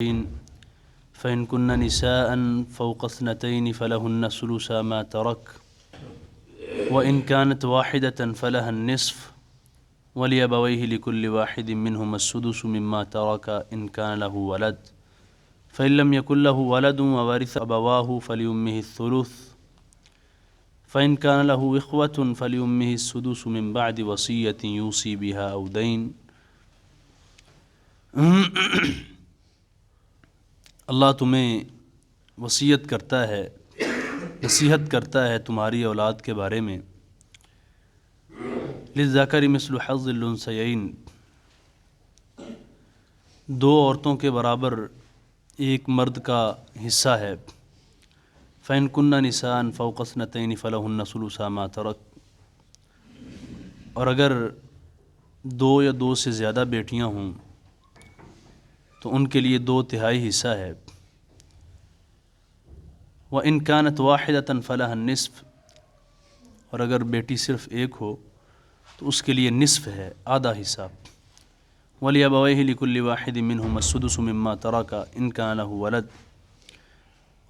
فإن كن نساء فوق اثنتين فلهن ثلث ما ترك وإن كانت واحدة فلها النصف ولأبويه لكل واحد منهما السدس مما ترك إن كان له ولد فإن لم يكن له ولد وورث أبواه فلأمه الثلث فإن كان له إخوة فلأمه السدس من بعد وصية يوصي بها أو دين۔ اللہ تمہیں وصیت کرتا ہے، نصیحت کرتا ہے تمہاری اولاد کے بارے میں۔ للذکر مثل حظ الانثیین، دو عورتوں کے برابر ایک مرد کا حصہ ہے۔ فإن كن نساء فوق اثنتين فلهن ثلث ما ترک، اور اگر دو یا دو سے زیادہ بیٹیاں ہوں تو ان کے لیے 2/3 حصہ ہے۔ وَإِن كَانَتْ وَاحِدَةً فَلَهَا النِّصْفُ، اور اگر بیٹی صرف ایک ہو تو اس کے لیے نصف ہے، آدھا حصہ۔ وَلِأَبَوَيْهِ لِكُلِّ وَاحِدٍ مِّنْهُمَا السُّدُسُ مِمَّا تَرَكَ إِن كَانَ لَهُ وَلَد،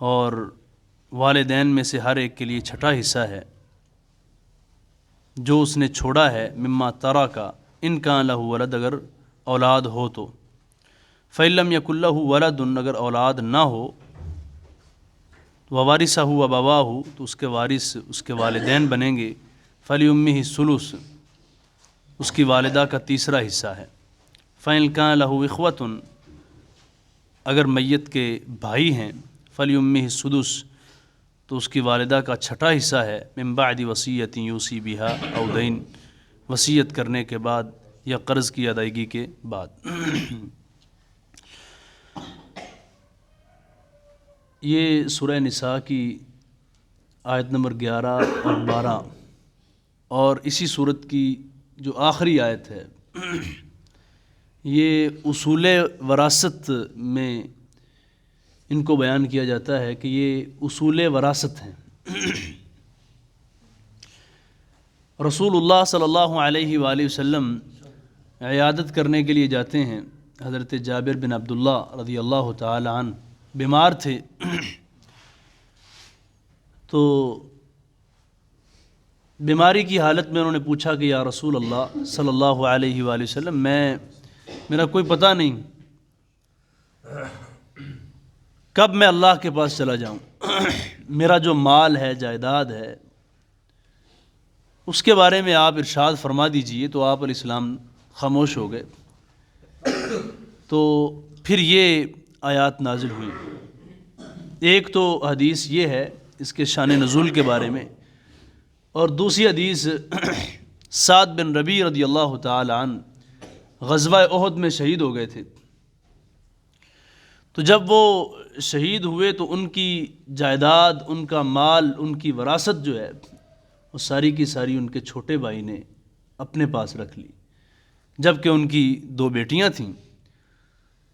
اور والدین میں سے ہر ایک کے لیے چھٹا حصہ ہے جو اس نے چھوڑا ہے، مما تَرَكَ إِن كَانَ لَهُ وَلَد، اگر اولاد ہو تو۔ فإن لم يكن له ولد، اگر اولاد نہ ہو، ووارثه أبواه، تو اس کے وارث اس کے والدین بنیں گے۔ فلأمه الثلث، اس کی والدہ کا تیسرا حصہ ہے۔ فإن كان له إخوة، اگر میت کے بھائی ہیں، فلأمه السدس، تو اس کی والدہ کا چھٹا حصہ ہے۔ من بعد وصیۃ یوصی بها أو دین، وصیت کرنے کے بعد یا قرض کی ادائیگی کے بعد۔ یہ سورہ نساء کی آیت نمبر 11 اور 12 اور اسی صورت کی جو آخری آیت ہے، یہ اصول وراثت میں ان کو بیان کیا جاتا ہے کہ یہ اصول وراثت ہیں۔ رسول اللہ صلی اللہ علیہ وآلہ وسلم عیادت کرنے کے لیے جاتے ہیں۔ حضرت جابر بن عبداللہ رضی اللہ تعالی عنہ بیمار تھے، تو بیماری کی حالت میں انہوں نے پوچھا کہ یا رسول اللہ صلی اللہ علیہ وآلہ وسلم، میرا کوئی پتہ نہیں کب میں اللہ کے پاس چلا جاؤں، میرا جو مال ہے، جائیداد ہے، اس کے بارے میں آپ ارشاد فرما دیجئے۔ تو آپ علیہ السلام خاموش ہو گئے۔ تو پھر یہ آیات نازل ہوئی۔ ایک تو حدیث یہ ہے اس کے شان نزول کے بارے میں، اور دوسری حدیث سعد بن ربیع رضی اللہ تعالی عنہ غزوہ احد میں شہید ہو گئے تھے۔ تو جب وہ شہید ہوئے تو ان کی جائیداد، ان کا مال، ان کی وراثت جو ہے وہ ساری کی ساری ان کے چھوٹے بھائی نے اپنے پاس رکھ لی، جبکہ ان کی 2 بیٹیاں تھیں۔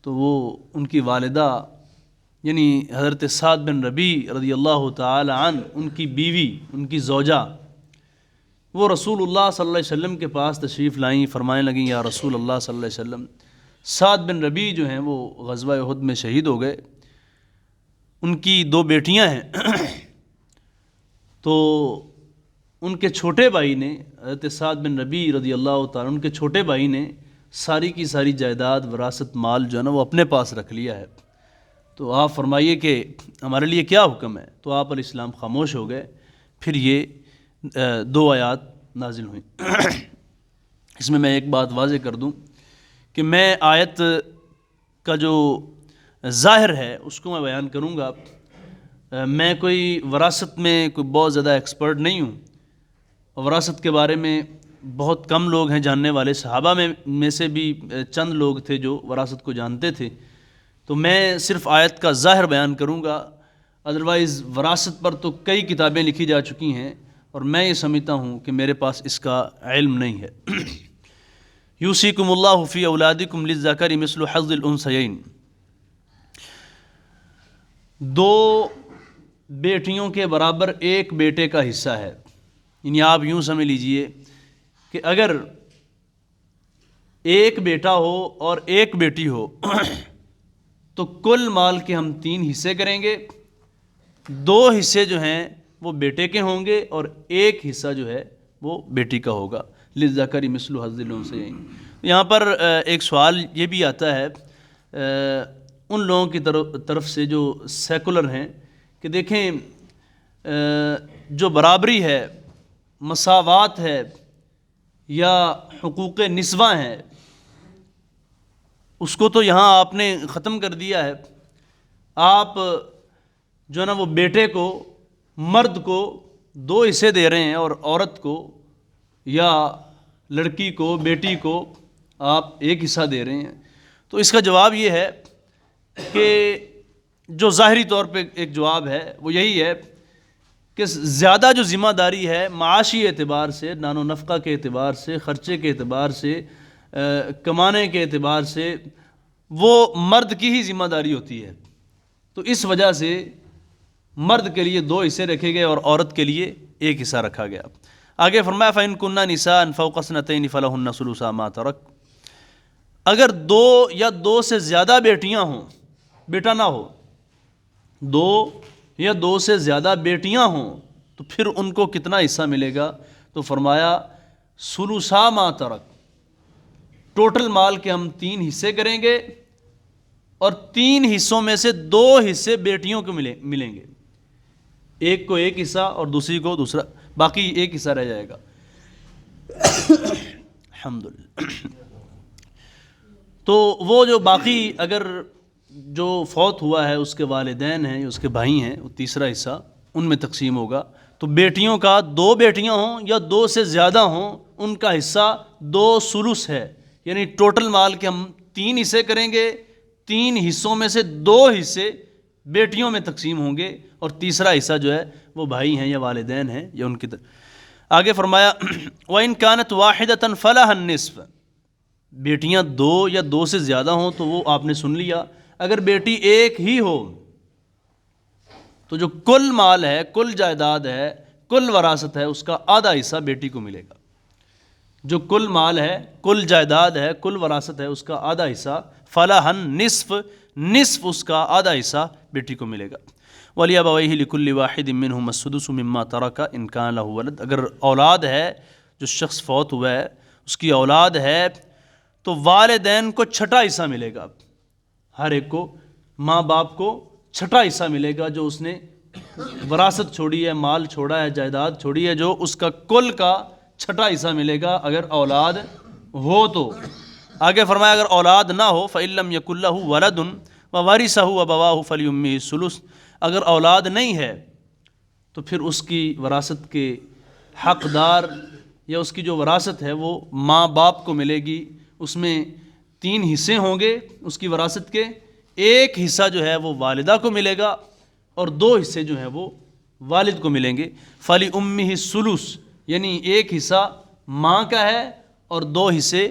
تو وہ ان کی والدہ یعنی حضرت سعد بن ربیع رضی اللہ تعالی عنہ، ان کی بیوی، ان کی زوجہ، وہ رسول اللہ صلی اللہ علیہ وسلم کے پاس تشریف لائیں، فرمانے لگیں یا رسول اللہ صلی اللہ علیہ وسلم، سعد بن ربیع جو ہیں وہ غزوہ احد میں شہید ہو گئے، ان کی 2 بیٹیاں ہیں۔ تو ان کے چھوٹے بھائی نے، حضرت سعد بن ربیع رضی اللہ تعالیٰ، ان کے چھوٹے بھائی نے ساری کی ساری جائیداد، وراثت، مال جو ہے نا وہ اپنے پاس رکھ لیا ہے۔ تو آپ فرمائیے کہ ہمارے لیے کیا حکم ہے؟ تو آپ علیہ السلام خاموش ہو گئے۔ پھر یہ 2 آیات نازل ہوئیں۔ اس میں ایک بات واضح کر دوں کہ میں آیت کا جو ظاہر ہے اس کو میں بیان کروں گا۔ میں کوئی وراثت میں کوئی بہت زیادہ ایکسپرٹ نہیں ہوں، وراثت کے بارے میں بہت کم لوگ ہیں جاننے والے، صحابہ میں سے بھی چند لوگ تھے جو وراثت کو جانتے تھے۔ تو میں صرف آیت کا ظاہر بیان کروں گا، ادروائز وراثت پر تو کئی کتابیں لکھی جا چکی ہیں اور میں یہ سمجھتا ہوں کہ میرے پاس اس کا علم نہیں ہے۔ یوصیکم اللہ فی اولادکم للذکر مثل حظ الانثیین، 2 بیٹیوں کے برابر ایک بیٹے کا حصہ ہے۔ یعنی آپ یوں سمجھ لیجئے کہ اگر ایک بیٹا ہو اور ایک بیٹی ہو تو کل مال کے ہم 3 حصے کریں گے، 2 حصے جو ہیں وہ بیٹے کے ہوں گے اور 1 حصہ جو ہے وہ بیٹی کا ہوگا، للذکر مثل حظ الانثیین۔ یہاں پر ایک سوال یہ بھی آتا ہے ان لوگوں کی طرف سے جو سیکولر ہیں کہ دیکھیں جو برابری ہے، مساوات ہے یا حقوق نسواں ہیں، اس کو تو یہاں آپ نے ختم کر دیا ہے۔ آپ جو ہے نا وہ بیٹے کو، مرد کو 2 حصے دے رہے ہیں اور عورت کو یا لڑکی کو، بیٹی کو آپ 1 حصہ دے رہے ہیں۔ تو اس کا جواب یہ ہے کہ جو ظاہری طور پہ ایک جواب ہے وہ یہی ہے کہ زیادہ جو ذمہ داری ہے معاشی اعتبار سے، نان و نفقہ کے اعتبار سے، خرچے کے اعتبار سے، کمانے کے اعتبار سے، وہ مرد کی ہی ذمہ داری ہوتی ہے۔ تو اس وجہ سے مرد کے لیے 2 حصے رکھے گئے اور عورت کے لیے 1 حصہ رکھا گیا۔ آگے فرمایا فَإِن كُنَّ نِسَاءً فَوْقَ اثْنَتَيْنِ فَلَهُنَّ ثُلُثَا مَا تَرَكَ۔ اگر 2 یا 2 سے زیادہ بیٹیاں ہوں، بیٹا نہ ہو، 2 یا 2 سے زیادہ بیٹیاں ہوں تو پھر ان کو کتنا حصہ ملے گا؟ تو فرمایا ثلثا ما ترک، ٹوٹل مال کے ہم 3 حصے کریں گے اور 3 حصوں میں سے 2 حصے بیٹیوں کو ملیں گے، ایک کو 1 حصہ اور دوسری کو دوسرا، باقی 1 حصہ رہ جائے گا۔ الحمدللہ۔ تو وہ جو باقی اگر جو فوت ہوا ہے اس کے والدین ہیں یا اس کے بھائی ہیں، وہ تیسرا حصہ ان میں تقسیم ہوگا۔ تو بیٹیوں کا 2 بیٹیاں ہوں یا 2 سے زیادہ ہوں، ان کا حصہ 2 ثلث ہے، یعنی ٹوٹل مال کے ہم 3 حصے کریں گے، 3 حصوں میں سے 2 حصے بیٹیوں میں تقسیم ہوں گے اور تیسرا حصہ جو ہے وہ بھائی ہیں یا والدین ہیں یا ان کی آگے فرمایا وَإِن كَانَتْ وَاحِدَةً فَلَهَا النِّصْفُ، بیٹیاں 2 یا 2 سے زیادہ ہوں تو وہ آپ نے سن لیا، اگر بیٹی 1 ہی ہو تو جو کل مال ہے، کل جائیداد ہے، کل وراثت ہے، اس کا آدھا حصہ بیٹی کو ملے گا۔ جو کل مال ہے، کل جائیداد ہے، کل وراثت ہے، اس کا آدھا حصہ فَلَهَا النِّصْفُ، نصف اس کا آدھا حصہ بیٹی کو ملے گا۔ وَلِأَبَوَيْهِ لِكُلِّ وَاحِدٍ مِّنْهُمَا السُّدُسُ مِمَّا تَرَكَ إِن كَانَ لَهُ وَلَدٌ، اگر اولاد ہے، جو شخص فوت ہوا ہے اس کی اولاد ہے تو والدین کو 6واں حصہ ملے گا، ہر ایک کو، ماں باپ کو 6واں حصہ ملے گا جو اس نے وراثت چھوڑی ہے، مال چھوڑا ہے، جائیداد چھوڑی ہے، جو اس کا کل کا 6واں حصہ ملے گا اگر اولاد ہو تو۔ آگے فرمایا اگر اولاد نہ ہو فَإِن لَّمْ يَكُن لَّهُ وَلَدٌ وَوَرِثَهُ أَبَوَاهُ فَلِأُمِّهِ الثُّلُثُ، اگر اولاد نہیں ہے تو پھر اس کی وراثت کے حقدار یا اس کی جو وراثت ہے وہ ماں باپ کو ملے گی، اس میں 3 حصے ہوں گے اس کی وراثت کے، 1 حصہ جو ہے وہ والدہ کو ملے گا اور 2 حصے جو ہیں وہ والد کو ملیں گے۔ فَلِأُمِّهِ الثُّلُثُ، یعنی 1 حصہ ماں کا ہے اور 2 حصے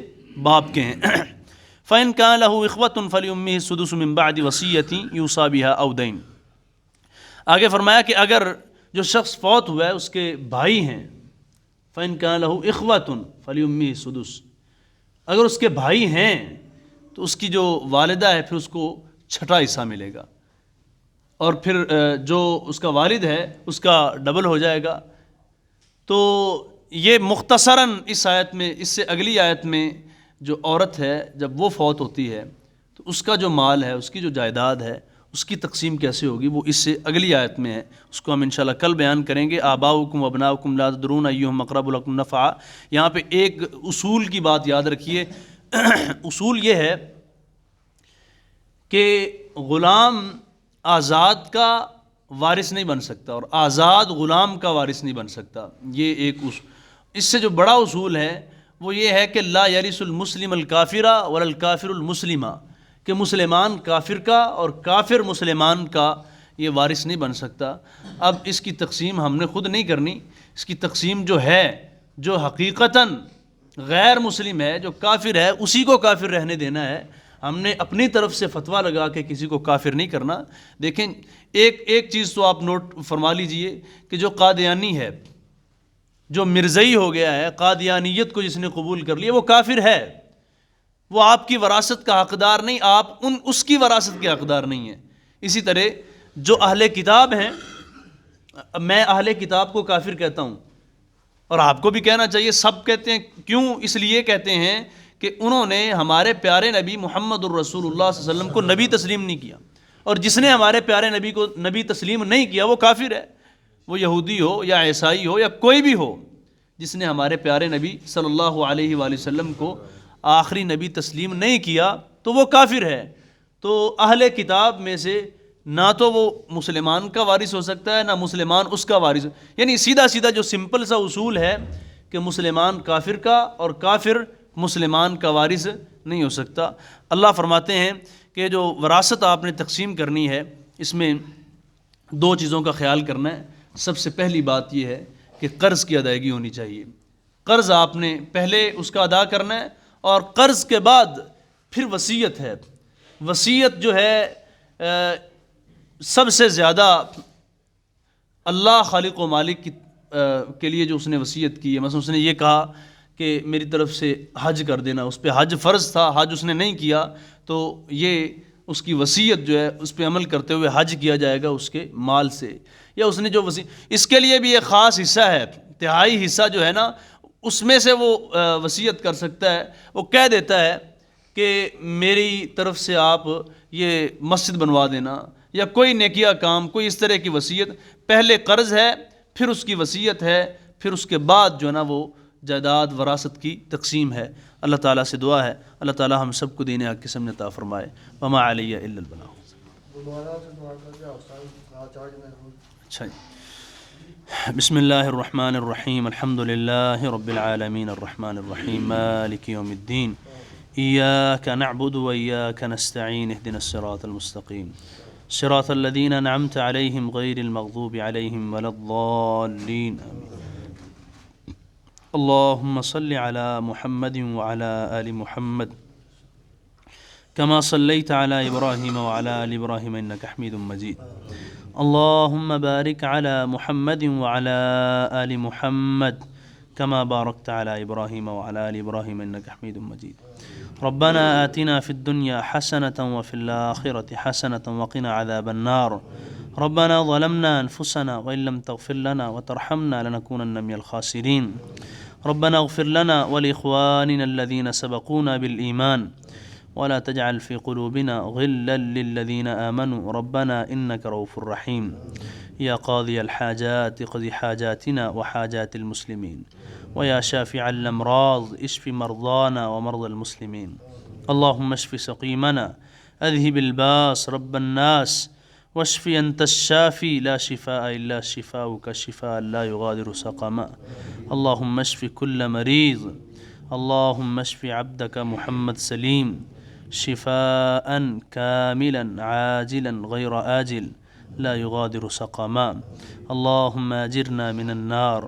باپ کے ہیں۔ فَإِن كَانَ لَهُ إِخْوَةٌ فَلِأُمِّهِ السُّدُسُ مِن بَعْدِ وَصِيَّةٍ يُوصَىٰ بِهَا أَوْ دَيْنٍ۔ آگے فرمایا کہ اگر جو شخص فوت ہوا ہے اس کے بھائی ہیں، فَإِن كَانَ لَهُ إِخْوَةٌ فَلِأُمِّهِ السُّدُسُ، اگر اس کے بھائی ہیں تو اس کی جو والدہ ہے پھر اس کو 6واں حصہ ملے گا، اور پھر جو اس کا والد ہے اس کا ڈبل ہو جائے گا۔ تو یہ مختصراً اس آیت میں، اس سے اگلی آیت میں جو عورت ہے جب وہ فوت ہوتی ہے تو اس کا جو مال ہے، اس کی جو جائیداد ہے، اس کی تقسیم کیسے ہوگی، وہ اس سے اگلی آیت میں ہے، اس کو ہم انشاءاللہ کل بیان کریں گے۔ آباؤکم وابناؤکم لا تدرون ایہم اقرب لکم نفعا، یہاں پہ ایک اصول کی بات یاد رکھیے، اصول یہ ہے کہ غلام آزاد کا وارث نہیں بن سکتا اور آزاد غلام کا وارث نہیں بن سکتا، یہ ایک اس سے جو بڑا اصول ہے وہ یہ ہے کہ لا یرث المسلم الکافر ولا الکافر المسلمہ، کہ مسلمان کافر کا اور کافر مسلمان کا یہ وارث نہیں بن سکتا۔ اب اس کی تقسیم ہم نے خود نہیں کرنی، اس کی تقسیم جو ہے، جو حقیقتاً غیر مسلم ہے، جو کافر ہے، اسی کو کافر رہنے دینا ہے، ہم نے اپنی طرف سے فتویٰ لگا کے کسی کو کافر نہیں کرنا۔ دیکھیں ایک چیز تو آپ نوٹ فرما لیجئے کہ جو قادیانی ہے، جو مرزئی ہو گیا ہے، قادیانیت کو جس نے قبول کر لیا وہ کافر ہے، وہ آپ کی وراثت کا حقدار نہیں، آپ اس کی وراثت کے حقدار نہیں ہیں۔ اسی طرح جو اہل کتاب ہیں، میں اہل کتاب کو کافر کہتا ہوں، اور آپ کو بھی کہنا چاہیے، سب کہتے ہیں، کیوں؟ اس لیے کہتے ہیں کہ انہوں نے ہمارے پیارے نبی محمد الرسول اللہ صلی اللہ علیہ وسلم کو نبی تسلیم نہیں کیا، اور جس نے ہمارے پیارے نبی کو نبی تسلیم نہیں کیا وہ کافر ہے، وہ یہودی ہو یا عیسائی ہو یا کوئی بھی ہو، جس نے ہمارے پیارے نبی صلی اللہ علیہ وآلہ وسلم کو آخری نبی تسلیم نہیں کیا تو وہ کافر ہے۔ تو اہل کتاب میں سے نہ تو وہ مسلمان کا وارث ہو سکتا ہے، نہ مسلمان اس کا وارث، یعنی سیدھا سیدھا جو سمپل سا اصول ہے کہ مسلمان کافر کا اور کافر مسلمان کا وارث نہیں ہو سکتا۔ اللہ فرماتے ہیں کہ جو وراثت آپ نے تقسیم کرنی ہے، اس میں دو چیزوں کا خیال کرنا ہے۔ سب سے پہلی بات یہ ہے کہ قرض کی ادائیگی ہونی چاہیے۔ قرض آپ نے پہلے اس کا ادا کرنا ہے، اور قرض کے بعد پھر وصیت ہے۔ وصیت جو ہے سب سے زیادہ اللہ خالق و مالک کے لیے جو اس نے وصیت کی ہے، مثلا اس نے یہ کہا کہ میری طرف سے حج کر دینا، اس پہ حج فرض تھا، حج اس نے نہیں کیا، تو یہ اس کی وصیت جو ہے اس پہ عمل کرتے ہوئے حج کیا جائے گا اس کے مال سے، یا اس نے جو اس کے لیے بھی ایک خاص حصہ ہے، تہائی حصہ جو ہے نا، اس میں سے وہ وصیت کر سکتا ہے۔ وہ کہہ دیتا ہے کہ میری طرف سے آپ یہ مسجد بنوا دینا، یا کوئی نیکیہ کام، کوئی اس طرح کی وصیت۔ پہلے قرض ہے، پھر اس کی وصیت ہے، پھر اس کے بعد جو ہے نا وہ جائیداد وراثت کی تقسیم ہے۔ اللہ تعالیٰ سے دعا ہے اللہ تعالیٰ ہم سب کو دین حق کی سمجھ عطا فرمائے۔ وما علیہ الا البلاغ۔ اچھا جی، بسم اللہ الرحمن الرحیم، الحمد للہ رب العالمین، الرحمن الرحیم، مالک یوم الدین، ایاک نعبد و ایاک نستعین، اہدنا الصراط المستقیم، صراط الذین انعمت علیہم غیر المغضوب علیہم ولا الضالین، آمین۔ اللہم صل علی محمد وعلی آل محمد كما صليت على إبراهيم وعلى آل إبراهيم إنك حميد مجيد. اللهم بارك على محمد وعلى آل محمد كما باركت على إبراهيم وعلى آل إبراهيم إنك حميد مجيد. ربنا آتنا في الدنيا حسنة وفي الآخرة حسنة وقنا عذاب النار. ربنا ظلمنا أنفسنا وإن لم تغفر لنا وترحمنا لنكونن من الخاسرين. ربنا اغفر لنا ولإخواننا الذين سبقونا بالإيمان ولا تجعل في قلوبنا غلا للذين آمنوا ربنا إنك رؤوف رحيم. يا قاضي الحاجات اقض حاجاتنا وحاجات المسلمين، ويا شافع الأمراض اشف مرضانا ومرضى المسلمين. اللهم اشف سقيمنا، أذهب الباس رب الناس، واشف أنت الشافي لا شفاء إلا شفاؤك شفاء لا يغادر سقما. اللهم اشف كل مريض. اللهم اشف عبدك محمد سليم شفاء كاملا عاجلا غير آجل لا يغادر سقما. اللهم أجرنا من النار.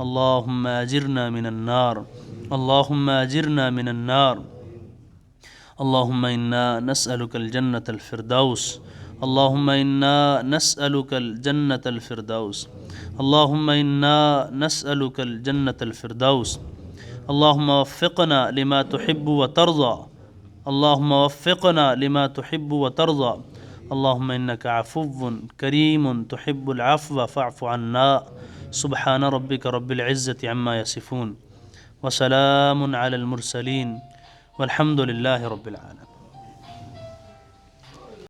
اللهم أجرنا من النار. اللهم أجرنا من النار. اللهم إنا نسألك الجنة الفردوس. اللهم إنا نسألك الجنة الفردوس. اللهم إنا نسألك الجنة الفردوس. اللهم وفقنا لما تحب وترضى. اللهم وفقنا لما تحب وترضى. اللهم إنك عفو كريم تحب العفو فاعف عنا. سبحان ربك رب العزة عما يصفون، وسلام على المرسلين، والحمد لله رب العالمين.